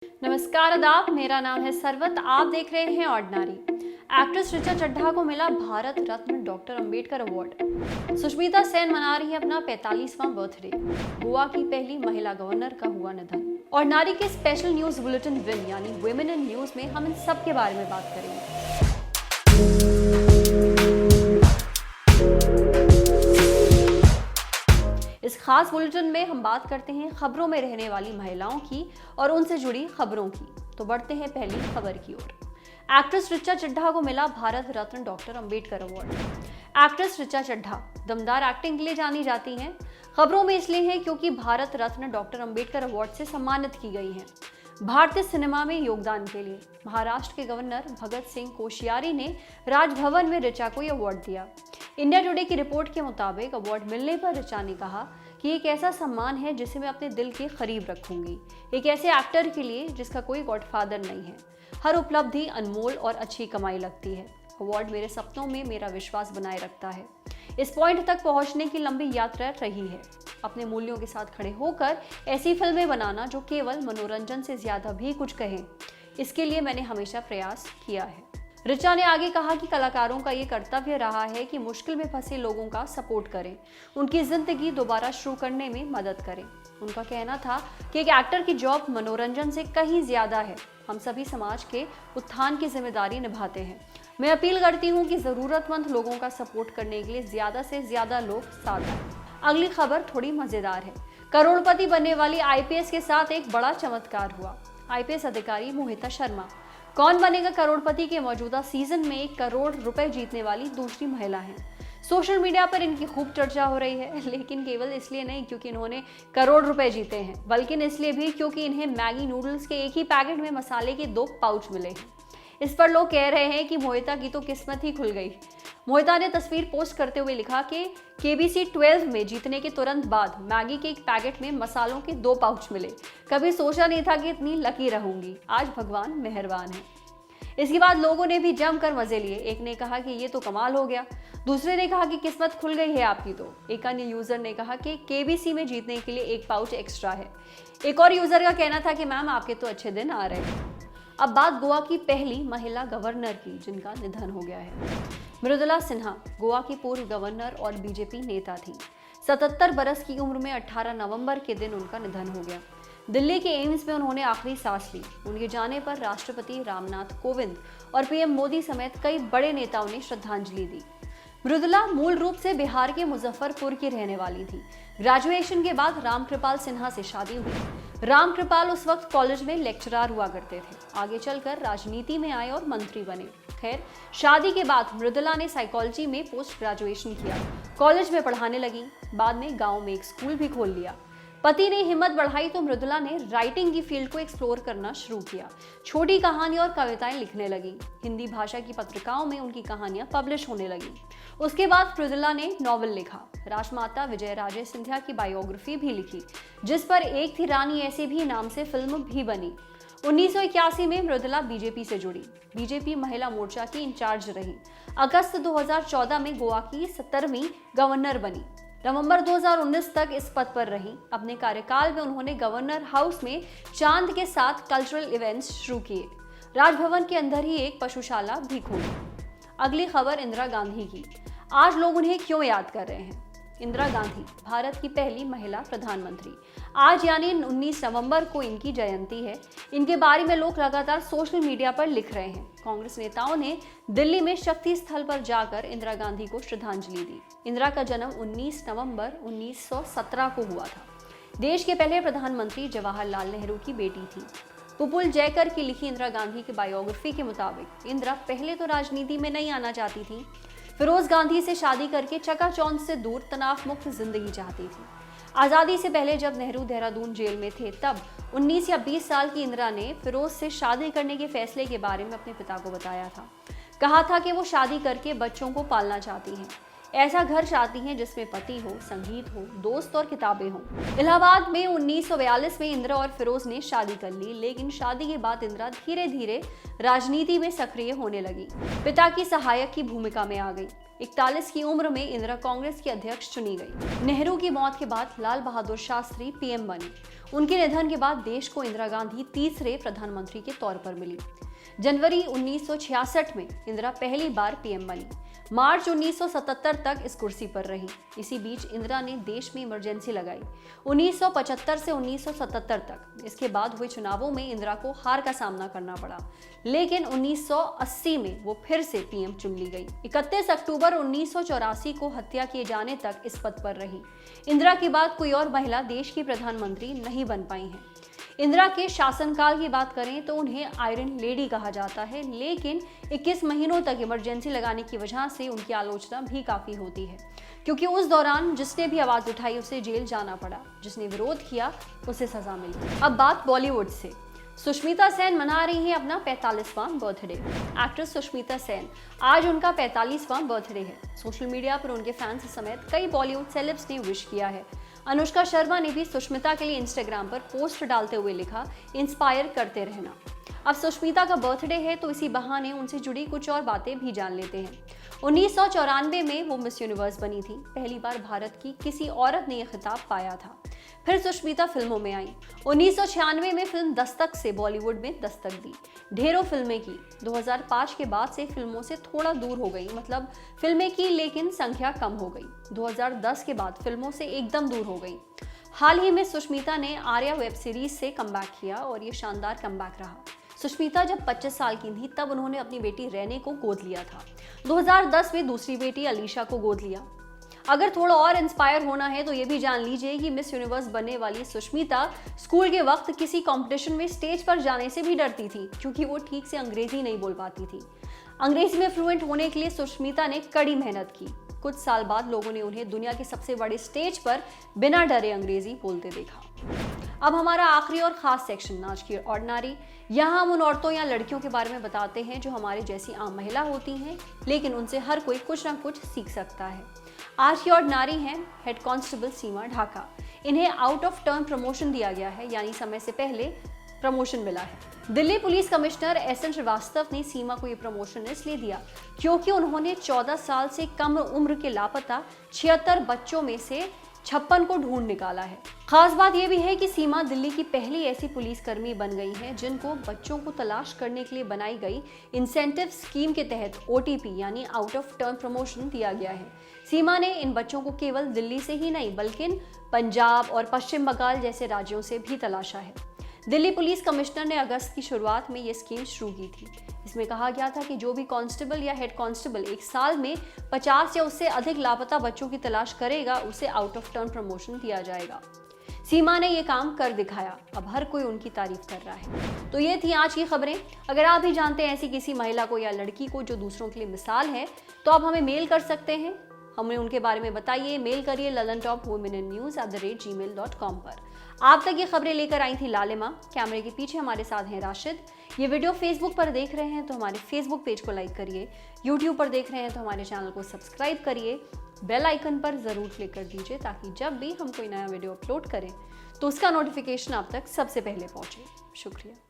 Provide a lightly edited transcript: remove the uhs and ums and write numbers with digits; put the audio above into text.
नमस्कार आदाब, मेरा नाम है सरवत। आप देख रहे हैं ऑर्डिनरी। एक्ट्रेस ऋचा चड्ढा को मिला भारत रत्न डॉक्टर अंबेडकर अवार्ड। सुष्मिता सेन मना रही है अपना 45वां बर्थडे। गोवा की पहली महिला गवर्नर का हुआ निधन। ऑर्डिनरी के स्पेशल न्यूज बुलेटिन विन यानी वुमेन इन न्यूज में हम इन सब के बारे में बात करेंगे। इस खास बुलेटिन में हम बात करते हैं खबरों में रहने वाली महिलाओं की और उनसे जुड़ी खबरों की। तो बढ़ते हैं पहली खबर की ओर। एक्ट्रेस ऋचा चड्ढा को मिला Bharat Ratna doctor Ambedkar award. Actress Richa Chadha दमदार एक्टिंग के लिए जानी जाती हैं। खबरों में इसलिए है क्योंकि भारत रत्न डॉक्टर अंबेडकर अवार्ड से सम्मानित की गई हैं भारतीय सिनेमा में योगदान के लिए। महाराष्ट्र के गवर्नर भगत सिंह कोश्यारी ने राजभवन में ऋचा को यह अवार्ड दिया। इंडिया टुडे की रिपोर्ट के मुताबिक अवार्ड मिलने पर ऋचा ने कहा कि एक ऐसा सम्मान है जिसे मैं अपने दिल के करीब रखूंगी, एक ऐसे एक्टर के लिए जिसका कोई गॉडफादर नहीं है। हर उपलब्धि अनमोल और अच्छी कमाई लगती है। अवार्ड मेरे सपनों में मेरा विश्वास बनाए रखता है। इस पॉइंट तक पहुंचने की लंबी यात्रा रही है। अपने मूल्यों के साथ खड़े होकर ऐसी फिल्में बनाना जो केवल मनोरंजन से ज्यादा भी कुछ कहें, इसके लिए मैंने हमेशा प्रयास किया है। ऋचा ने आगे कहा कि कलाकारों का ये कर्तव्य रहा है कि मुश्किल में फंसे लोगों का सपोर्ट करें, उनकी जिंदगी दोबारा शुरू करने में मदद करें। उनका कहना था कि एक एक्टर की जॉब मनोरंजन से कहीं ज्यादा है। हम सभी समाज के उत्थान की जिम्मेदारी निभाते हैं। मैं अपील करती हूँ कि जरूरतमंद लोगों का सपोर्ट करने के लिए ज्यादा से ज्यादा लोग साथ आए। अगली खबर थोड़ी मजेदार है। करोड़पति बनने वाली आईपीएस के साथ एक बड़ा चमत्कार हुआ। आईपीएस अधिकारी मोहिता शर्मा कौन बनेगा करोड़पति के मौजूदा सीजन में 1 करोड़ रुपए जीतने वाली दूसरी महिला हैं। सोशल मीडिया पर इनकी खूब चर्चा हो रही है, लेकिन केवल इसलिए नहीं क्योंकि इन्होंने करोड़ रुपए जीते हैं, बल्कि इसलिए भी क्योंकि इन्हें मैगी नूडल्स के एक ही पैकेट में मसाले के 2 पाउच मिले हैं। इस पर लोग कह रहे हैं कि मोहिता की तो किस्मत ही खुल गई। मोहिता ने तस्वीर पोस्ट करते हुए लिखा कि केबीसी 12 में जीतने के तुरंत बाद मैगी के एक पैकेट में मसालों के 2 पाउच मिले। कभी सोचा नहीं था कि इतनी लकी रहूंगी। आज भगवान मेहरबान है। इसके बाद लोगों ने भी जमकर मजे लिए। एक ने कहा कि ये तो कमाल हो गया, दूसरे ने कहा कि किस्मत खुल गई है आपकी तो। एक अन्य यूजर ने कहा कि केबीसी में जीतने के लिए 1 पाउच एक्स्ट्रा है। एक और यूजर का कहना था कि मैम आपके तो अच्छे दिन आ रहे हैं। अब बात गोवा की पहली महिला गवर्नर की जिनका निधन हो गया है। मृदुला सिन्हा गोवा की पूर्व गवर्नर और बीजेपी नेता थी। 77 बरस की उम्र में 18 नवंबर के दिन उनका निधन हो गया। दिल्ली के एम्स में उन्होंने आखिरी सांस ली। उनके जाने पर राष्ट्रपति रामनाथ कोविंद और पीएम मोदी समेत कई बड़े नेताओं ने श्रद्धांजलि दी। मृदुला मूल रूप से बिहार के मुजफ्फरपुर की रहने वाली थी। ग्रेजुएशन के बाद रामकृपाल सिन्हा से शादी हुई। रामकृपाल उस वक्त कॉलेज में लेक्चरर हुआ करते थे। आगे चलकर राजनीति में आए और मंत्री बने। खैर, शादी के बाद मृदुला ने साइकोलॉजी में पोस्ट ग्रेजुएशन किया। कॉलेज में पढ़ाने लगी। बाद में गांव में एक स्कूल भी खोल लिया। पति ने हिम्मत बढ़ाई तो मृदुला ने राइटिंग की फील्ड को एक्सप्लोर करना शुरू किया। छोटी कहानी और कविताएं लिखने लगी। हिंदी भाषा की पत्रिकाओं में उनकी कहानियां पब्लिश होने लगी। उसके बाद मृदुला ने नॉवेल लिखा। राजमाता विजय राजे सिंधिया की बायोग्राफी भी लिखी, जिस पर एक थी रानी ऐसी भी नाम से फिल्म भी बनी। 1981 में मृदुला बीजेपी से जुड़ी। बीजेपी महिला मोर्चा की इंचार्ज रही। अगस्त 2014 में गोवा की 17वीं गवर्नर बनी। नवंबर 2019 तक इस पद पर रही। अपने कार्यकाल में उन्होंने गवर्नर हाउस में चांद के साथ कल्चरल इवेंट्स शुरू किए। राजभवन के अंदर ही एक पशुशाला भी खोली। अगली खबर इंदिरा गांधी की। आज लोग उन्हें क्यों याद कर रहे हैं? इंदिरा गांधी भारत की पहली महिला प्रधानमंत्री। आज यानी 19 नवंबर को इनकी जयंती है। इनके बारे में लोग लगातार सोशल मीडिया पर लिख रहे हैं। कांग्रेस नेताओं ने दिल्ली में शक्ति स्थल पर जाकर इंदिरा गांधी को श्रद्धांजलि दी। इंदिरा का जन्म 19 नवंबर 1917 को हुआ था। देश के पहले प्रधानमंत्री जवाहरलाल नेहरू की बेटी थी। पुपुल जयकर की लिखी इंदिरा गांधी की बायोग्राफी के मुताबिक इंदिरा पहले तो राजनीति में नहीं आना चाहती थी। फिरोज गांधी से शादी करके चकाचौंध से दूर तनाव मुक्त जिंदगी चाहती थी। आजादी से पहले जब नेहरू देहरादून जेल में थे, तब 19 या 20 साल की इंदिरा ने फिरोज से शादी करने के फैसले के बारे में अपने पिता को बताया था। कहा था कि वो शादी करके बच्चों को पालना चाहती हैं। ऐसा घर चाहती हैं जिसमें पति हो, संगीत हो, दोस्त और किताबें हों। इलाहाबाद में 1942 में इंदिरा और फिरोज ने शादी कर ली, लेकिन शादी के बाद इंदिरा धीरे धीरे राजनीति में सक्रिय होने लगी। पिता की सहायक की भूमिका में आ गई। 41 की उम्र में इंदिरा कांग्रेस की अध्यक्ष चुनी गई। नेहरू की मौत के बाद लाल बहादुर शास्त्री पीएम बने। उनके निधन के बाद देश को इंदिरा गांधी तीसरे प्रधानमंत्री के तौर पर मिली। जनवरी 1966 में इंदिरा पहली बार पीएम बनी। मार्च 1977 तक इस कुर्सी पर रही। इसी बीच इंदिरा ने देश में इमरजेंसी लगाई 1975 से 1977 तक। इसके बाद हुए चुनावों में इंदिरा को हार का सामना करना पड़ा, लेकिन 1980 में वो फिर से पीएम चुन ली गई। 31 अक्टूबर 1984 को हत्या किए जाने तक इस पद पर रही। इंदिरा के बाद कोई और महिला देश की प्रधानमंत्री नहीं बन पाई है। इंदिरा के शासनकाल की बात करें तो उन्हें आयरन लेडी कहा जाता है, लेकिन 21 महीनों तक इमरजेंसी लगाने की वजह से उनकी आलोचना भी काफी होती है, क्योंकि उस दौरान जिसने भी आवाज उठाई उसे जेल जाना पड़ा, जिसने विरोध किया उसे सजा मिली। अब बात बॉलीवुड से। सुष्मिता सेन मना रही हैं अपना 45वां बर्थडे। एक्ट्रेस सुष्मिता सेन, आज उनका 45वां बर्थडे है। सोशल मीडिया पर उनके फैंस समेत कई बॉलीवुड सेलेब्स ने विश किया है। अनुष्का शर्मा ने भी सुष्मिता के लिए इंस्टाग्राम पर पोस्ट डालते हुए लिखा, इंस्पायर करते रहना। अब सुष्मिता का बर्थडे है तो इसी बहाने उनसे जुड़ी कुछ और बातें भी जान लेते हैं। 1994 में वो मिस यूनिवर्स बनी थी। पहली बार भारत की किसी औरत ने यह खिताब पाया था। फिर सुष्मिता फिल्मों में आई। 1996 में फिल्म दस्तक से बॉलीवुड में दस्तक दी। ढेरों फिल्में की। 2005 के बाद से फिल्मों से थोड़ा दूर हो गई, मतलब फिल्में की लेकिन संख्या कम हो गई। 2010 के बाद फिल्मों से एकदम दूर हो गई। हाल ही में सुष्मिता ने आर्या वेब सीरीज से कमबैक किया और ये शानदार कमबैक रहा। सुष्मिता जब 25 साल की थी तब उन्होंने अपनी बेटी रैने को गोद लिया था। 2010 में दूसरी बेटी अलीशा को गोद लिया। अगर थोड़ा और इंस्पायर होना है तो ये भी जान लीजिए कि मिस यूनिवर्स बनने वाली सुष्मिता स्कूल के वक्त किसी कंपटीशन में स्टेज पर जाने से भी डरती थी, क्योंकि वो ठीक से अंग्रेजी नहीं बोल पाती थी। अंग्रेजी में फ्लुएंट होने के लिए सुष्मिता ने कड़ी मेहनत की। कुछ साल बाद लोगों ने उन्हें दुनिया के सबसे बड़े स्टेज पर बिना डरे अंग्रेजी बोलते देखा। अब हमारा आखिरी और खास सेक्शन, आज की ऑर्डिनरी। यहाँ हम उन औरतों या लड़कियों के बारे में बताते हैं जो हमारे जैसी आम महिला होती हैं, लेकिन उनसे हर कोई कुछ ना कुछ सीख सकता है। आज की ऑर्डिनरी हैं हेड कांस्टेबल सीमा ढाका। इन्हें आउट ऑफ टर्न प्रमोशन दिया गया है, यानी समय से पहले प्रमोशन मिला है। Delhi police commissioner SN Srivastava ने सीमा को ये प्रमोशन इसलिए दिया क्योंकि उन्होंने 14 साल से कम उम्र के लापता 76 बच्चों में से 56 को ढूंढ निकाला है। खास बात यह भी है कि सीमा दिल्ली की पहली ऐसी पुलिसकर्मी बन गई हैं जिनको बच्चों को तलाश करने के लिए बनाई गई इंसेंटिव स्कीम के तहत ओटीपी यानी आउट ऑफ टर्न प्रमोशन दिया गया है। सीमा ने इन बच्चों को केवल दिल्ली से ही नहीं बल्कि पंजाब और पश्चिम बंगाल जैसे राज्यों से भी तलाशा है। दिल्ली पुलिस कमिश्नर ने अगस्त की शुरुआत में ये स्कीम शुरू की थी। इसमें कहा गया था कि जो भी कांस्टेबल या हेड कांस्टेबल एक साल में 50 या उससे अधिक लापता बच्चों की तलाश करेगा, उसे आउट ऑफ टर्न प्रमोशन दिया जाएगा। सीमा ने ये काम कर दिखाया। अब हर कोई उनकी तारीफ कर रहा है। तो ये थी आज की खबरें। अगर आप भी जानते हैं ऐसी किसी महिला को या लड़की को जो दूसरों के लिए मिसाल है, तो आप हमें मेल कर सकते हैं। हमें उनके बारे में बताइए। मेल करिए lalontopwomeninnews@gmail.com पर। आप तक ये खबरें लेकर आई थी लालिमा। कैमरे के पीछे हमारे साथ हैं राशिद। ये वीडियो फेसबुक पर देख रहे हैं तो हमारे फेसबुक पेज को लाइक करिए। यूट्यूब पर देख रहे हैं तो हमारे चैनल को सब्सक्राइब करिए। बेल आइकन पर ज़रूर क्लिक कर दीजिए ताकि जब भी हम कोई नया वीडियो अपलोड करें तो उसका नोटिफिकेशन आप तक सबसे पहले पहुंचे। शुक्रिया।